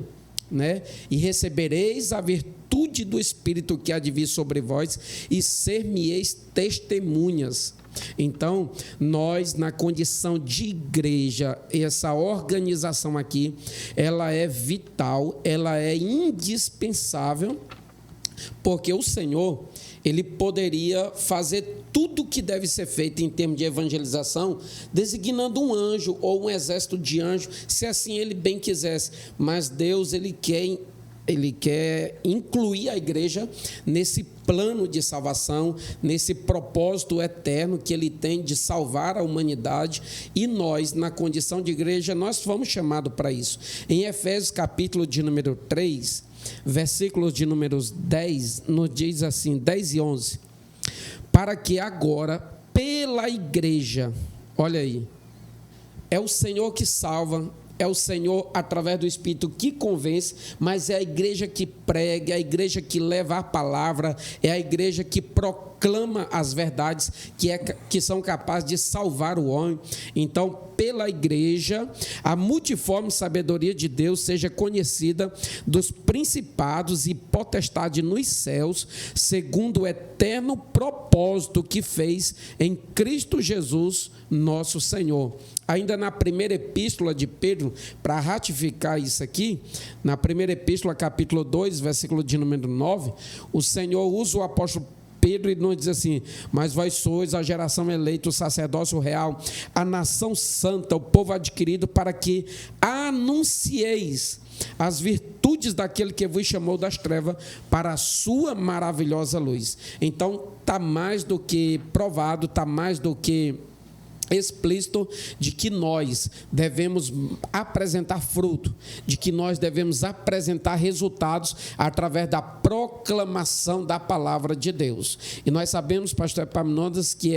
né? E recebereis a virtude do Espírito que há de vir sobre vós e ser-me-eis testemunhas. Então, nós, na condição de igreja, essa organização aqui, ela é vital, ela é indispensável, porque o Senhor, Ele poderia fazer tudo o que deve ser feito em termos de evangelização, designando um anjo ou um exército de anjos, se assim Ele bem quisesse. Mas Deus, Ele quer incluir a igreja nesse plano de salvação, nesse propósito eterno que ele tem de salvar a humanidade, e nós, na condição de igreja, nós fomos chamados para isso. Em Efésios capítulo de número 3, versículos de números 10, nos diz assim, 10 e 11, para que agora, pela igreja, olha aí, é o Senhor que salva, é o Senhor, através do Espírito, que convence, mas é a igreja que prega, é a igreja que leva a palavra, é a igreja que proclama as verdades que são capazes de salvar o homem. Então, pela igreja, a multiforme sabedoria de Deus seja conhecida dos principados e potestades nos céus, segundo o eterno propósito que fez em Cristo Jesus, nosso Senhor. Ainda na primeira epístola de Pedro, para ratificar isso aqui, na primeira epístola, capítulo 2, versículo de número 9, o Senhor usa o apóstolo Pedro e nos diz assim: mas vós sois a geração eleita, o sacerdócio real, a nação santa, o povo adquirido, para que anuncieis as virtudes daquele que vos chamou das trevas para a sua maravilhosa luz. Então, está mais do que provado, está mais do que explícito de que nós devemos apresentar fruto, de que nós devemos apresentar resultados através da proclamação da palavra de Deus. E nós sabemos, pastor Epaminondas, que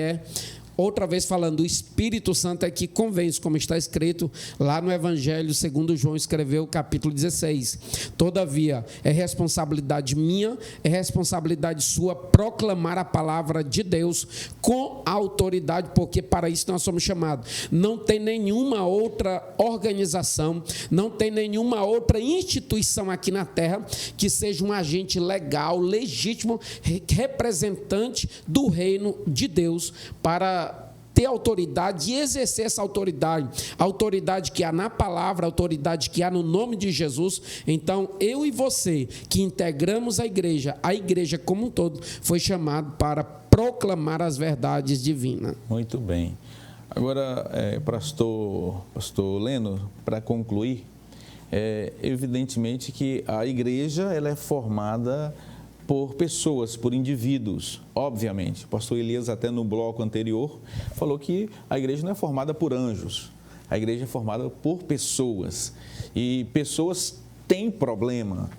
outra vez falando, o Espírito Santo é que convence, como está escrito lá no Evangelho segundo João escreveu, capítulo 16. Todavia, é responsabilidade minha, é responsabilidade sua proclamar a palavra de Deus com autoridade, porque para isso nós somos chamados. Não tem nenhuma outra organização, não tem nenhuma outra instituição aqui na terra que seja um agente legal, legítimo, representante do reino de Deus para ter autoridade e exercer essa autoridade, a autoridade que há na palavra, a autoridade que há no nome de Jesus. Então, eu e você, que integramos a igreja como um todo, foi chamado para proclamar as verdades divinas. Muito bem. Agora, pastor Leno, para concluir, evidentemente que a igreja ela é formada por pessoas, por indivíduos, obviamente. O pastor Elias, até no bloco anterior, falou que a igreja não é formada por anjos, a igreja é formada por pessoas. E pessoas têm problema,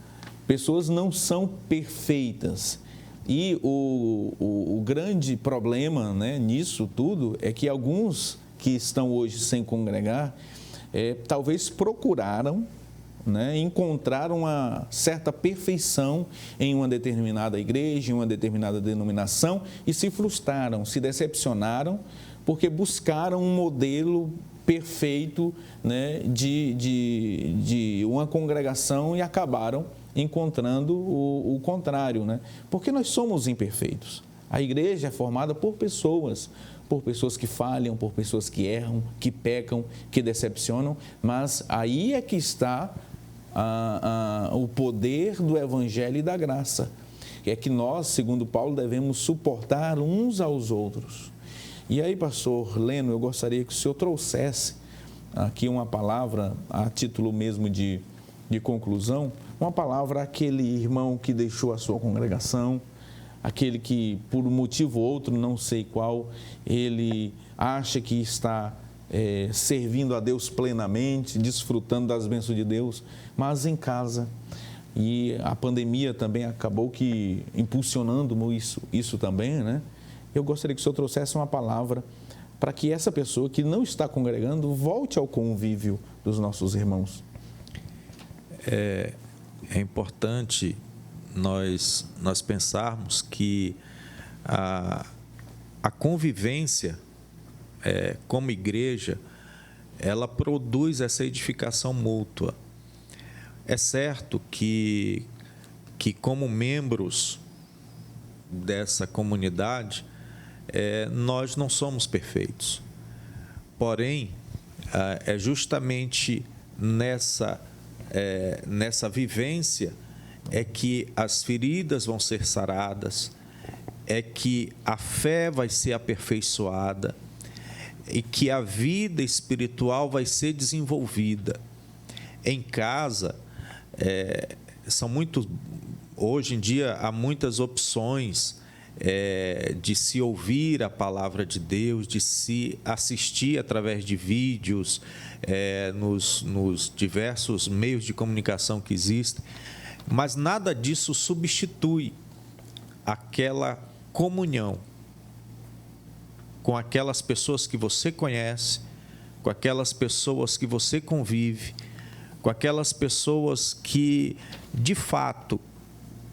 pessoas não são perfeitas. E o grande problema, né, nisso tudo é que alguns que estão hoje sem congregar, talvez procuraram, né, encontrar uma certa perfeição em uma determinada igreja, em uma determinada denominação e se frustraram, se decepcionaram, porque buscaram um modelo perfeito, né, de uma congregação e acabaram encontrando o contrário, né? Porque nós somos imperfeitos. A igreja é formada por pessoas que falham, por pessoas que erram, que pecam, que decepcionam, mas aí é que está o poder do Evangelho e da graça. É que nós, segundo Paulo, devemos suportar uns aos outros. E aí, pastor Leno, eu gostaria que o senhor trouxesse aqui uma palavra, a título mesmo de conclusão, uma palavra àquele irmão que deixou a sua congregação, aquele que, por um motivo ou outro, não sei qual, ele acha que está servindo a Deus plenamente, desfrutando das bênçãos de Deus, mas em casa. E a pandemia também acabou que impulsionando isso também, né? Eu gostaria que o senhor trouxesse uma palavra para que essa pessoa que não está congregando volte ao convívio dos nossos irmãos. É importante nós pensarmos que a convivência como igreja, ela produz essa edificação mútua. É certo que como membros dessa comunidade, nós não somos perfeitos. Porém, é justamente nessa vivência que as feridas vão ser saradas, que a fé vai ser aperfeiçoada e que a vida espiritual vai ser desenvolvida. Em casa, são Hoje em dia há muitas opções de se ouvir a palavra de Deus, de se assistir através de vídeos, nos diversos meios de comunicação que existem, mas nada disso substitui aquela comunhão com aquelas pessoas que você conhece, com aquelas pessoas que você convive, com aquelas pessoas que, de fato,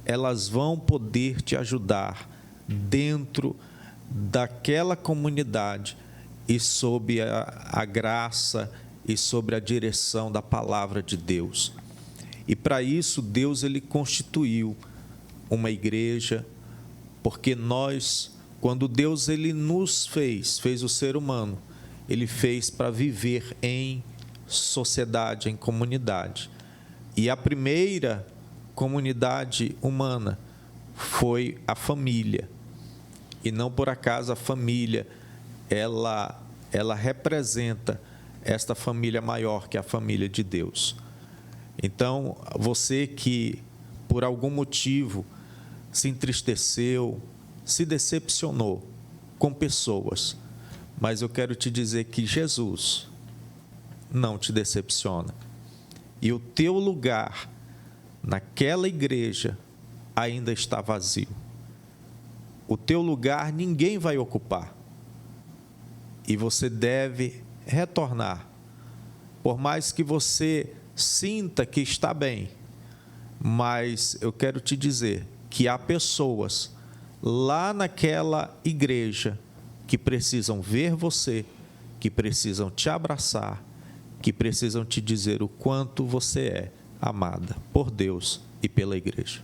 elas vão poder te ajudar dentro daquela comunidade e sob a graça e sobre a direção da palavra de Deus. E para isso Deus ele constituiu uma igreja, porque nós, quando Deus ele nos fez o ser humano, ele fez para viver em sociedade, em comunidade. E a primeira comunidade humana foi a família. E não por acaso a família, ela representa esta família maior que é a família de Deus. Então, você que por algum motivo se entristeceu, se decepcionou com pessoas, mas eu quero te dizer que Jesus não te decepciona. E o teu lugar naquela igreja ainda está vazio. O teu lugar ninguém vai ocupar. E você deve retornar. Por mais que você sinta que está bem, mas eu quero te dizer que há pessoas lá naquela igreja que precisam ver você, que precisam te abraçar, que precisam te dizer o quanto você é amada por Deus e pela igreja.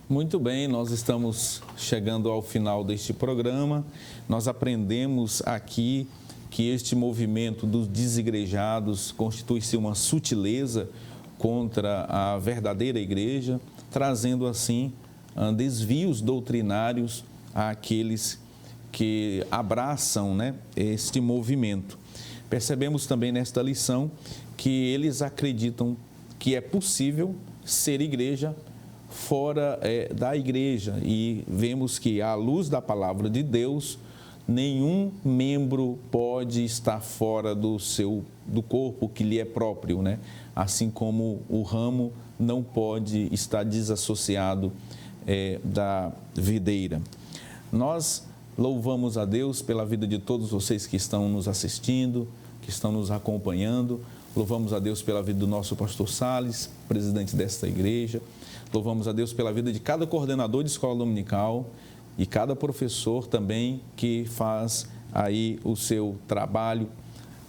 Muito bem, nós estamos chegando ao final deste programa. Nós aprendemos aqui que este movimento dos desigrejados constitui-se uma sutileza contra a verdadeira igreja, trazendo assim desvios doutrinários àqueles que abraçam, este movimento. Percebemos também nesta lição que eles acreditam que é possível ser igreja fora da igreja, e vemos que, à luz da palavra de Deus, nenhum membro pode estar fora do corpo que lhe é próprio, assim como o ramo não pode estar desassociado da videira. Nós louvamos a Deus pela vida de todos vocês que estão nos assistindo, que estão nos acompanhando. Louvamos a Deus pela vida do nosso pastor Salles, presidente desta igreja. Louvamos a Deus pela vida de cada coordenador de escola dominical e cada professor também que faz aí o seu trabalho,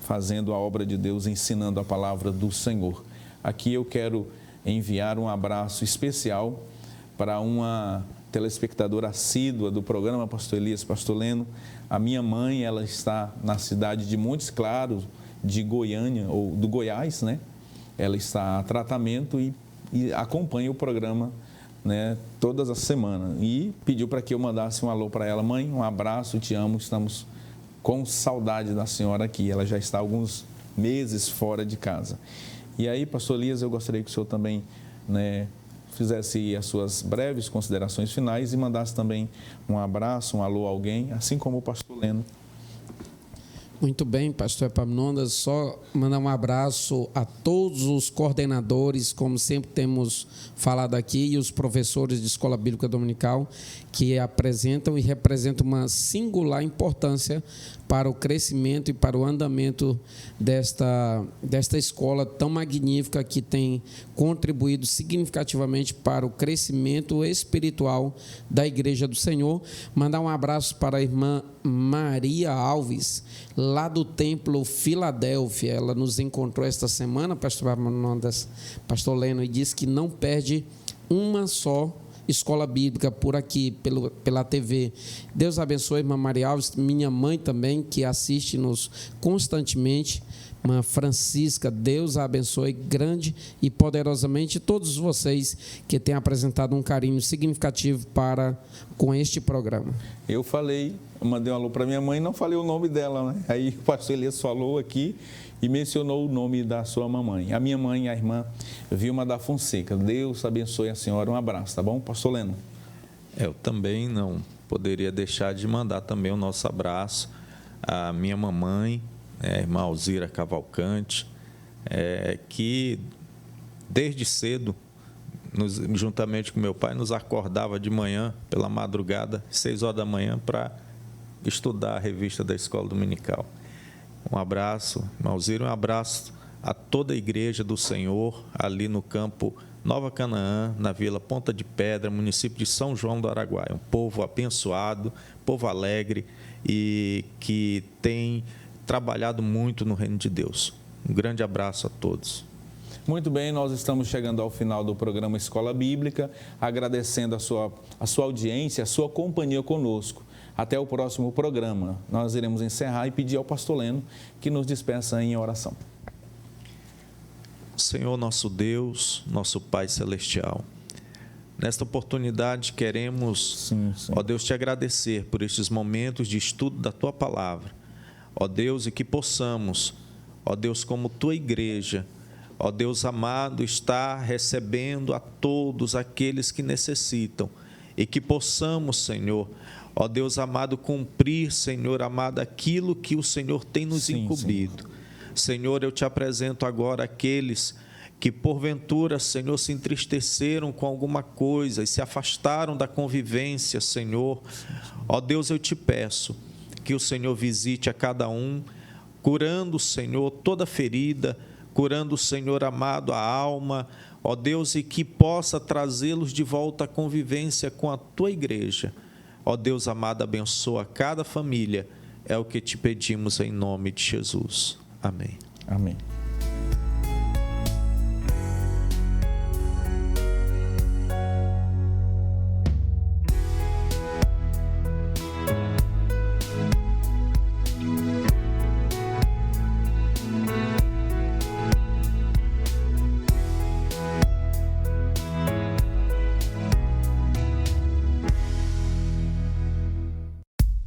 fazendo a obra de Deus, ensinando a palavra do Senhor. Aqui eu quero enviar um abraço especial para uma telespectadora assídua do programa Pastor Elias, Pastor Leno. A minha mãe, ela está na cidade de Montes Claros, de Goiânia, ou do Goiás, Ela está a tratamento e acompanha o programa, todas as semanas. E pediu para que eu mandasse um alô para ela. Mãe, um abraço, te amo, estamos com saudade da senhora aqui. Ela já está há alguns meses fora de casa. E aí, pastor Elias, eu gostaria que o senhor também, fizesse as suas breves considerações finais e mandasse também um abraço, um alô a alguém, assim como o pastor Leno. Muito bem, pastor Epaminondas, só mandar um abraço a todos os coordenadores, como sempre temos falado aqui, e os professores de Escola Bíblica Dominical, que apresentam e representam uma singular importância para o crescimento e para o andamento desta escola tão magnífica, que tem contribuído significativamente para o crescimento espiritual da Igreja do Senhor. Mandar um abraço para a irmã Maria Alves, lá do Templo Filadélfia. Ela nos encontrou esta semana, pastor Pastor Leno, e disse que não perde uma só escola bíblica por aqui, pela TV. Deus abençoe, irmã Maria Alves, minha mãe também, que assiste-nos constantemente irmã Francisca. Deus a abençoe grande e poderosamente todos vocês que têm apresentado um carinho significativo com este programa. Eu mandei um alô para minha mãe, não falei o nome dela, né? Aí o pastor Elias falou aqui e mencionou o nome da sua mamãe. A minha mãe, a irmã Vilma da Fonseca. Deus abençoe a senhora. Um abraço, tá bom, pastor Leno? Eu também não poderia deixar de mandar também o nosso abraço à minha mamãe, a irmã Alzira Cavalcante, que desde cedo, juntamente com meu pai, nos acordava de manhã, pela madrugada, 6 horas da manhã, para estudar a revista da Escola Dominical. Um abraço, irmã Alzira, um abraço a toda a igreja do Senhor, ali no campo Nova Canaã, na Vila Ponta de Pedra, município de São João do Araguaia. Um povo abençoado, povo alegre e que tem trabalhado muito no reino de Deus. Um grande abraço a todos. Muito bem, nós estamos chegando ao final do programa Escola Bíblica, agradecendo a sua audiência, a sua companhia conosco. Até o próximo programa. Nós iremos encerrar e pedir ao pastor Leno que nos despeça em oração. Senhor nosso Deus, nosso Pai Celestial, nesta oportunidade queremos, ó Deus, te agradecer por estes momentos de estudo da Tua Palavra, ó Deus, e que possamos, ó Deus, como Tua igreja, ó Deus amado, estar recebendo a todos aqueles que necessitam e que possamos, Senhor, ó Deus amado, cumprir, Senhor amado, aquilo que o Senhor tem nos incumbido. Senhor, eu te apresento agora aqueles que porventura, Senhor, se entristeceram com alguma coisa e se afastaram da convivência, Senhor. Ó Deus, eu te peço que o Senhor visite a cada um, curando, Senhor, toda ferida, curando, Senhor amado, a alma, ó Deus, e que possa trazê-los de volta à convivência com a tua igreja. Ó Deus amado, abençoa cada família, é o que te pedimos em nome de Jesus. Amém. Amém.